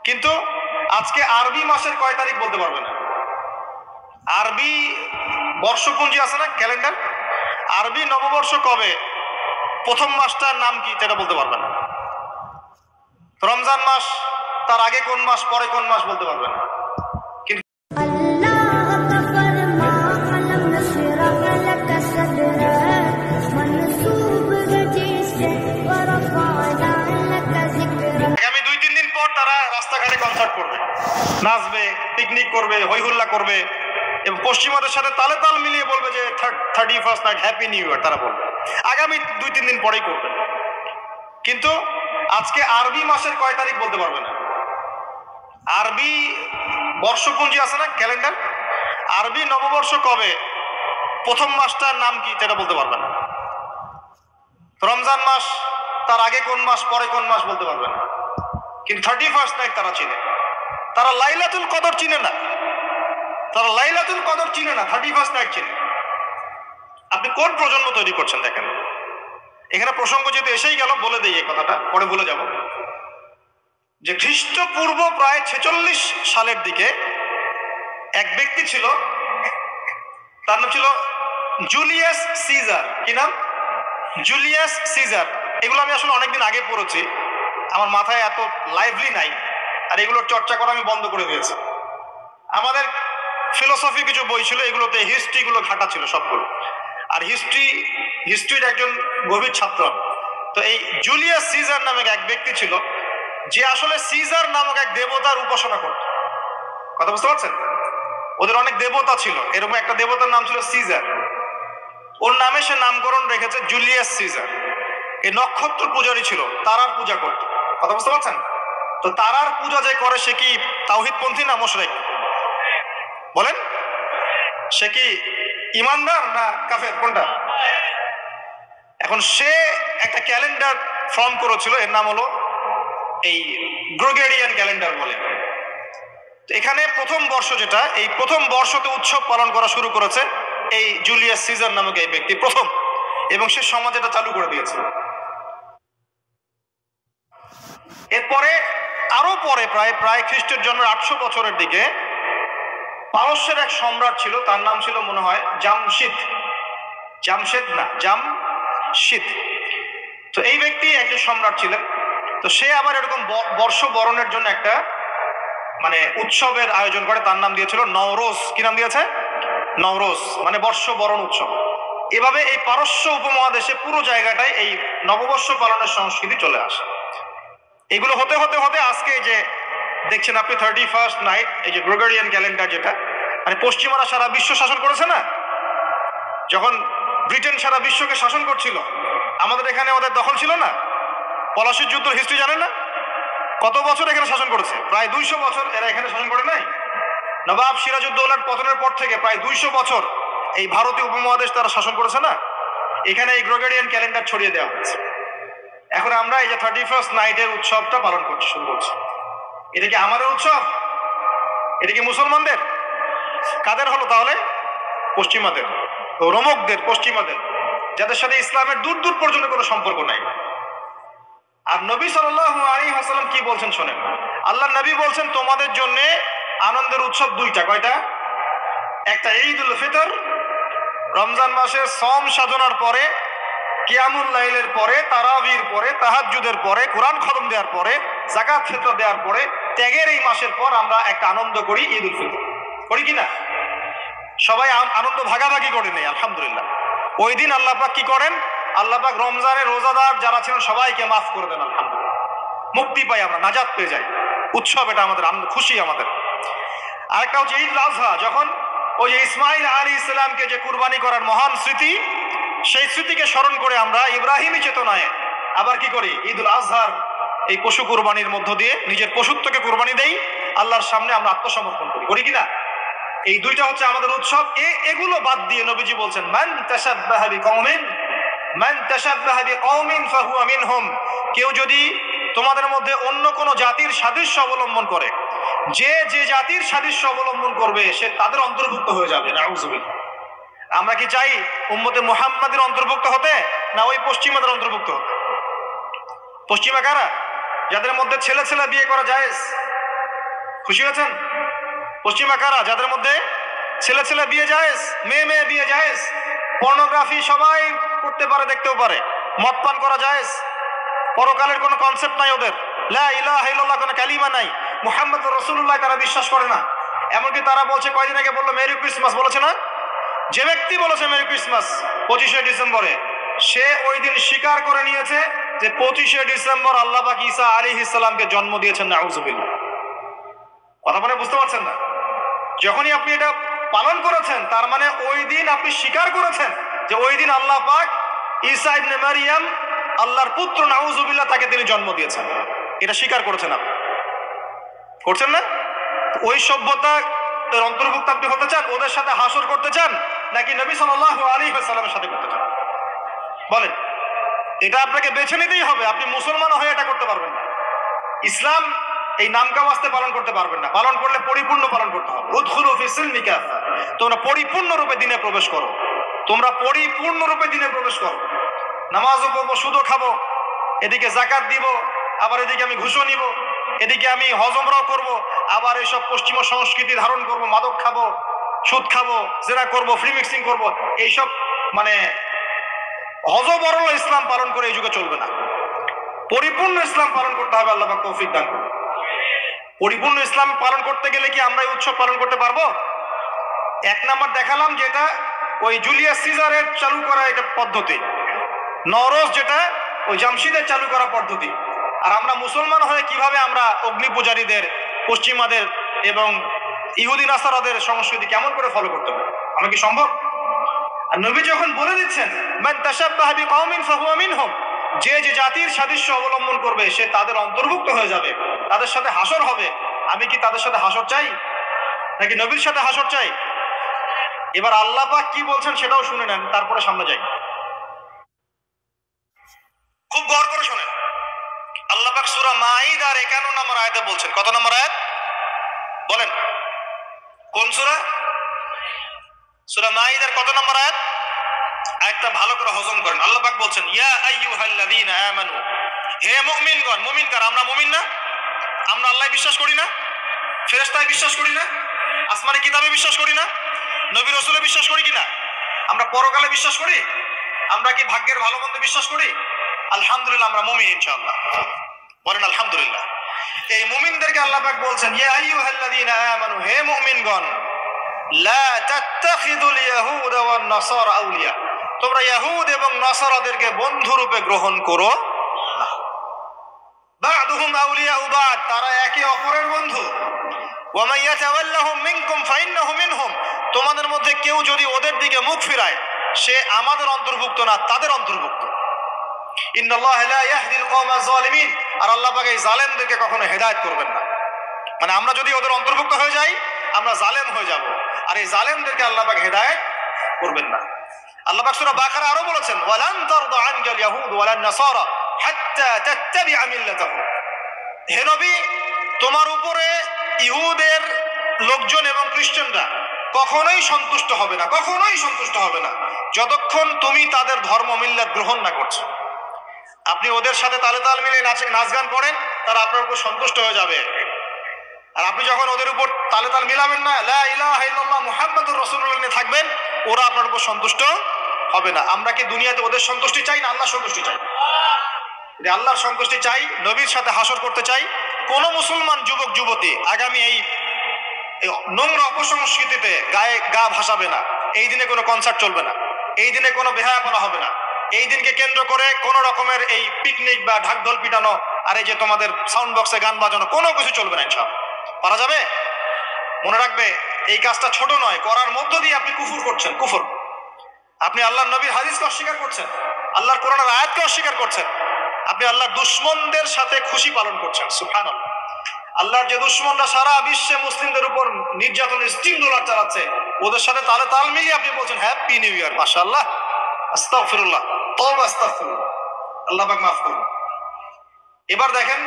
কিন্তু আজকে আরবি মাসের কয় তারিখ বলতে পারবে না। আরবি বর্ষপঞ্জি আছে না, ক্যালেন্ডার, আরবি নববর্ষ কবে, প্রথম মাসটার নাম কি সেটা বলতে পারবে না। রমজান মাস, তার আগে কোন মাস, পরে কোন মাস বলতে পারবে না। কিন্তু আগামী 2-3 দিন পর তারা রাস্তাঘাটে কনসার্ট করবে, নাচবে, পিকনিক করবে, হইহুল্লা করবে এবং পশ্চিমাদের সাথে তালে তাল মিলিয়ে বলবে যে 31st night happy new year, তারা বলবে আগামী 2-3 দিন পরেই করবে। কিন্তু আজকে আরবি মাসের কয় তারিখ বলতে পারবে না। আরবি বর্ষপঞ্জি আছে না, ক্যালেন্ডার, আরবি নববর্ষ কবে, প্রথম মাসটার নাম কি সেটা বলতে পারবে না। রমজান মাস, তার আগে কোন মাস, পরে কোন মাস বলতে পারবে না। কিন্তু 31st নাইট তারা চিনে, তারা লাইলাতুল কদর চিনে না, তারা লাইলাতুল কদর চিনে না, 31st নাইট চিনে। আপনি কোন প্রজন্ম তৈরি করছেন দেখেন। এখানে প্রসঙ্গ যেহেতু এসেই গেল, বলে দিই এই কথাটা, পরে ভুলে যাব, যে খ্রিস্টপূর্ব প্রায় 46 সালের দিকে এক ব্যক্তি ছিল, তার নাম ছিল জুলিয়াস সিজার। কি নাম? Julius Caesar. এগুলো আমি আসলে অনেকদিন আগে পড়েছি, আমার মাথায় এত লাইভলি নাই, আর এগুলোর চর্চা করা আমি বন্ধ করে দিয়েছি। আমাদের ফিলোসফি কিছু বই ছিল, এগুলোতে হিস্ট্রিগুলো ঘাটা ছিল সবগুলো, আর হিস্ট্রির একজন গভীর ছাত্র। তো এই জুলিয়াস সিজার নামে এক ব্যক্তি ছিল, যে আসলে সিজার নামক এক দেবতার উপাসনা করত। কথা বুঝতে পারছেন? ওদের অনেক দেবতা ছিল, এরকম একটা দেবতার নাম ছিল সিজার। ওর নামে সে নামকরণ রেখেছে জুলিয়াস সিজার। এই নক্ষত্র পূজারী ছিল, তারার পূজা করত। কথা বুঝতে পারছেন? তো তারার পূজা যে করে সে কি তাওহীদপন্থী না মুশরিক? বলেন, সে কি ইমানদার না কাফের, কোনটা? এখন সে একটা ক্যালেন্ডার ফর্ম করেছিল, এর নাম হলো এই গ্রেগরিয়ান ক্যালেন্ডার বলে। এখানে প্রথম বর্ষ যেটা, এই প্রথম বর্ষতে উৎসব পালন করা শুরু করেছে এই জুলিয়াস সিজার নামক এই ব্যক্তি প্রথম, এবং সে সমাজ এটা চালু করে দিয়েছে। এরপরে আরো পরে প্রায় খ্রিস্টের জন্মের 800 বছরের দিকে পারস্যের এক সম্রাট ছিল, তার নাম ছিল মনে হয় জামশিদ। তো এই ব্যক্তি একজন সম্রাট ছিলেন। তো সে আবার এরকম বর্ষ বরণের জন্য একটা মানে উৎসবের আয়োজন করে, তার নাম দিয়েছিল নওরোজ। কি নাম দিয়েছে? নওরোজ, মানে বর্ষ বরণ উৎসব। এভাবে এই পারস্য উপমহাদেশে পুরো জায়গাটায় এই নববর্ষ পালনের সংস্কৃতি চলে আসে। এগুলো হতে হতে হতে আজকে এই যে দেখছেন আপনি 31st নাইট, এই যে গ্রেগরিয়ান ক্যালেন্ডার, যেটা মানে পশ্চিমারা সারা বিশ্ব শাসন করেছে না। যখন ব্রিটেন সারা বিশ্বকে শাসন করছিল, আমাদের এখানে ওদের দখল ছিল না। পলাশির যুদ্ধের হিস্ট্রি জানেন না? কত বছর এখানে শাসন করেছে? প্রায় 200 বছর এরা এখানে শাসন করে নাই। নবাব সিরাজউদ্দৌলার পতনের পর থেকে প্রায় 200 বছর এই ভারতীয় উপমহাদেশ তারা শাসন করেছে না। এখানে এই গ্রেগরিয়ান ক্যালেন্ডার ছড়িয়ে দেওয়া হয়েছে। এখন আমরা এই যে 31st নাইটের উৎসবটা পালন করতে শুরু করছি। এটা কি আমাদের উৎসব? এটা কি মুসলমানদের? কাদের হলো তাহলে? পশ্চিমাদের, রোমকদের, পশ্চিমাদের, যাদের সাথে ইসলামের দূর দূর পর্যন্ত কোনো সম্পর্ক নাই। আর নবী সাল্লাল্লাহু আলাইহি ওয়াসাল্লাম কি বলছেন শোনেন। আল্লাহ নবী বলছেন তোমাদের জন্য আনন্দের উৎসব দুইটা। কয়টা? একটা ঈদুল ফিতর, রমজান মাসের সম সাধনার পরে, কিয়ামুল লাইলের পরে, তারাবির পরে, তাহাজ্জুদের পরে, কোরআন খতম দেওয়ার পরে, যাকাত ফিতর দেওয়ার পরে, ত্যাগের এই মাসের পর আমরা একটা আনন্দ করি, ঈদুল ফিতর। করি কিনা? সবাই আনন্দ ভাগাভাগি করে নেই, আলহামদুলিল্লাহ। ওই দিন আল্লাহ পাক কি করেন? আল্লাহ পাক রমজানের রোজাদার যারা ছিলেন সবাইকে মাফ করে দেন, আলহামদুলিল্লাহ। মুক্তি পাই আমরা, নাজাত পেয়ে যাই। উৎসব এটা আমাদের, খুশি আমাদের। আরেকটা হচ্ছে ঈদ আজহা, যখন ওই যে ইসমাইল আলাইহিস সালামকে যে কুরবানি করার মহান স্মৃতি, সেই স্মৃতিকে স্মরণ করে আমরা ইব্রাহিমী চেতনায় আবার কি করি? ঈদুল আজহার এই পশু কুরবানির মধ্য দিয়ে নিজের পশুত্বকে কুরবানি দেই, আল্লাহর সামনে আমরা আত্মসমর্পণ করি। করি কিনা? এই দুইটা হচ্ছে আমাদের উৎসব। এগুলো বাদ দিয়ে নবীজি বলছেন মান তাশাব্বাহা বিকওমিন ফাহুয়া মিনহুম। কেউ যদি তোমাদের মধ্যে অন্য কোন জাতির সাদৃশ্য অবলম্বন করে, যে জাতির সাদৃশ্য অবলম্বন করবে সে তাদের অন্তর্ভুক্ত হয়ে যাবে। নাউযুবিল্লাহ। আমরা কি চাই উম্মতে মুহাম্মাদের অন্তর্ভুক্ত হতে, না ওই পশ্চিমাদের অন্তর্ভুক্ত হতে? পশ্চিমা কারা? যাদের মধ্যে ছেলে ছেলে বিয়ে করা জায়েজ, খুশি হয়েছেন? পশ্চিমা কারা? যাদের মধ্যে ছেলে ছেলে বিয়ে জায়েজ, মেয়ে মেয়ে বিয়ে জায়েজ, পর্নোগ্রাফি সবাই করতে পারে, দেখতেও পারে, মদ পান করা জায়েজ, পরকালের কোনো কনসেপ্ট নাই ওদের, লা ইলাহা ইল্লাল্লাহ কোনো কালিমা নাই, মুহাম্মদুর রাসূলুল্লাহ তারা বিশ্বাস করে না। এমনকি তারা বলছে, কয়দিন আগে বললো মেরি ক্রিসমাস, বলেছে না? যে ব্যক্তি বলেছে মেরি ক্রিসমাস 25শে ডিসেম্বরে, সে ওই দিন স্বীকার করে নিয়েছে যে 25শে ডিসেম্বর আল্লাহ পাক ঈসা আলাইহিস সালামকে জন্ম দিয়েছেন। নাউযুবিল্লাহ। কথা মানে বুঝতে পারছেন না? যখনই আপনি এটা পালন করেছেন, তার মানে ওই দিন আপনি স্বীকার করেছেন যে ওই দিন আল্লাহ পাক ঈসা ইবনে মারিয়াম, আল্লাহর পুত্র, নাউযুবিল্লাহ, তাকে তিনি জন্ম দিয়েছেন। এটা স্বীকার করেছেন আপনি, করছেন না? ওই সভ্যতা এর অন্তর্ভুক্ত আপনি হতে চান? ওদের সাথে হাসর করতে চান, নাকি নবী সাল্লাল্লাহু আলাইহি ওয়াসাল্লামের সাথে করতে চান? বলেন। এটা আপনাকে বেছে নিতেই হবে। আপনি মুসলমান হয়ে এটা করতে পারবেন না। ইসলাম এই নামকাওয়াস্তে পালন করতে পারবেন না। পালন করলে পরিপূর্ণ পালন করতে হবে। উদখুলু ফি সিলমি কাফা। তোমরা পরিপূর্ণ রূপে দিনে প্রবেশ করো। তোমরা পরিপূর্ণ রূপে দিনে প্রবেশ করো। নামাজও পড়বো, সুদও খাবো, এদিকে যাকাত দিব, আবার এদিকে আমি ঘুষও নিব, এদিকে আমি হজ উমরাও করব, আবার এইসব পশ্চিমা সংস্কৃতি ধারণ করব, মাদক খাবো, সুদ খাবো, জেনা করব, ফ্রি মিক্সিং করব। এইসব মানে হযবরল ইসলাম পালন করে এই যুগে চলবে না। পরিপূর্ণ ইসলাম পালন করতে হবে। আল্লাহ পাক তৌফিক দান করুন। পরিপূর্ণ ইসলাম পালন করতে গেলে কি আমরা এই উৎসব পালন করতে পারবো? এক নাম্বার দেখালাম যেটা ওই জুলিয়াস সিজারের চালু করা এটা পদ্ধতি, নওরোজ যেটা ওই জামশিদের চালু করা পদ্ধতি। আর আমরা মুসলমান হয়ে কিভাবে আমরা অগ্নি পূজারীদের, পশ্চিমাদের এবং ইহুদি নাসারাদের সংস্কৃতি কেমন করে ফলো করতে পারি? আমরা কি সম্ভব? আর নবী যখন বলে দিচ্ছেন, মান তাশাব্বাহা বিকওমিন ফাহুয়া মিনহুম, যে যে জাতির সাদৃশ্য অবলম্বন করবে সে তাদের অন্তর্ভুক্ত হয়ে যাবে, তাদের সাথে হাসর হবে। আমি কি তাদের সাথে হাসর চাই, নাকি নবীর সাথে হাসর চাই? এবার আল্লাহ পাক কি বলছেন সেটাও শুনে নেন, তারপরে সামনে যাই। খুব গৌর করে শোনেন। আল্লাহ পাক সূরা মাঈদার 51 নম্বর আয়াতে বলছেন। কত নম্বর আয়াত বলেন? কোন সূরা? সূরা মাঈদার কত নম্বর আয়াত? আয়াতটা ভালো করে হজম করেন। আল্লাহ পাক বলছেন, ইয়া আইয়ুহাল্লাযীনা আমানু, হে মুমিনগণ। মুমিন কারা? আমরা মুমিন না? আমরা আল্লাহ বিশ্বাস করি না? ফেরেশতায় বিশ্বাস করি না? আসমানি কিতাবে বিশ্বাস করি না? নবী রাসূলে বিশ্বাস করি কিনা? আমরা পরকালে বিশ্বাস করি? আমরা কি ভাগ্যের ভালো মন্দ বিশ্বাস করি? আলহামদুলিল্লাহ, আমরা মুমিন ইনশাআল্লাহ। বলেন আলহামদুলিল্লাহ। এই মুমিনদেরকে আল্লাহ পাক বলছেন, ইয়া আইয়ুহাল্লাযীনা আমানু, হে মুমিনগণ, লা তাত্তাখিযুল ইয়াহুদা ওয়ান নাসারা আউলিয়া, তোমরা ইহুদ এবং নাসারাদেরকে বন্ধু রূপে গ্রহণ করো না। বা'দুহুম আউলিয়াউ বা'দ, তারা একে অপরের বন্ধু। ওয়া মান ইয়াতাওয়াল্লাহুম মিনকুম ফাইন্নাহু মিনহুম, তোমাদের মধ্যে কেউ যদি ওদের দিকে মুখ ফিরায় সে আমাদের অন্তর্ভুক্ত না, তাদের অন্তর্ভুক্ত। ইন্নাল্লাহা লা ইয়াহদিল কওমা যালিমিন, আর আল্লাহ পাক এই জালেমদেরকে কখনো হেদায়েত করবেন না। মানে আমরা যদি ওদের অন্তর্ভুক্ত হয়ে যাই আমরা জালেম হয়ে যাব, আর এই জালেমদেরকে আল্লাহ পাক হেদায়েত করবেন না। আল্লাহ পাক সূরা বাকারা আরো বলেছেন, ওয়ালান তারদা আনকাল ইয়াহুদ ওয়ালান নাসারা হাত্তা তাত্তাবিআ মিল্লাতাহুম, হে নবী, তোমার উপরে ইহুদের লোকজন এবং খ্রিস্টানরা কখনোই সন্তুষ্ট হবে না, কখনোই সন্তুষ্ট হবে না, যতক্ষণ তুমি তাদের ধর্ম মিল্লাত গ্রহণ না করছো। আপনি ওদের সাথে তালে তাল মিলে নাচ গান করেন, তারা আপনার উপর সন্তুষ্ট হয়ে যাবে। আর আপনি যখন ওদের উপর তালে তাল মিলাবেন না, লা ইলাহা ইল্লাল্লাহ মুহাম্মাদুর রাসূলুল্লাহ নিয়ে থাকবেন, ওরা আপনার উপর সন্তুষ্ট হবে না। আমরা কি দুনিয়াতে ওদের সন্তুষ্টি চাই না আল্লাহর সন্তুষ্টি চাই? যদি আল্লাহর সন্তুষ্টি চাই, নবীর সাথে হাসর করতে চাই, কোন মুসলমান যুবক যুবতী আগামী এই নোংরা অপসংস্কৃতিতে গায়ে গা ভাসাবে না। এই দিনে কোনো কনসার্ট চলবে না, এই দিনে কোনো বেহায়াপনা হবে না, এই দিনকে কেন্দ্র করে কোন রকমের এই পিকনিক বা ঢাকঢোল পিটানো আর এই যে তোমাদের সাউন্ড বক্সে গান বাজানো কোনো কিছু চলবে না। ইনশাআল্লাহ পারা যাবে। মনে রাখবে, এই কাজটা ছোট নয়, করার মধ্য দিয়ে আপনি কুফর করছেন। কুফর, আপনি আল্লাহর নবীর হাদিসকে অস্বীকার করছেন, আল্লাহর কোরআনের আয়াতকে অস্বীকার করছেন, আপনি আল্লাহর দুশমনদের সাথে খুশি পালন করছেন। সুবহানাল্লাহ। আল্লাহর যে দুশমনরা সারা বিশ্বে মুসলিমদের উপর নির্যাতনের স্টিম রোলার চালাচ্ছে, ওদের সাথে তালে তাল মিলিয়ে আপনি বলছেন হ্যাপি নিউ ইয়ার, মাশাআল্লাহ, আস্তাগফিরুল্লাহ, তওবা, আস্তাগফিরুল্লাহ, আল্লাহ পাক মাফ করুন। এবার দেখেন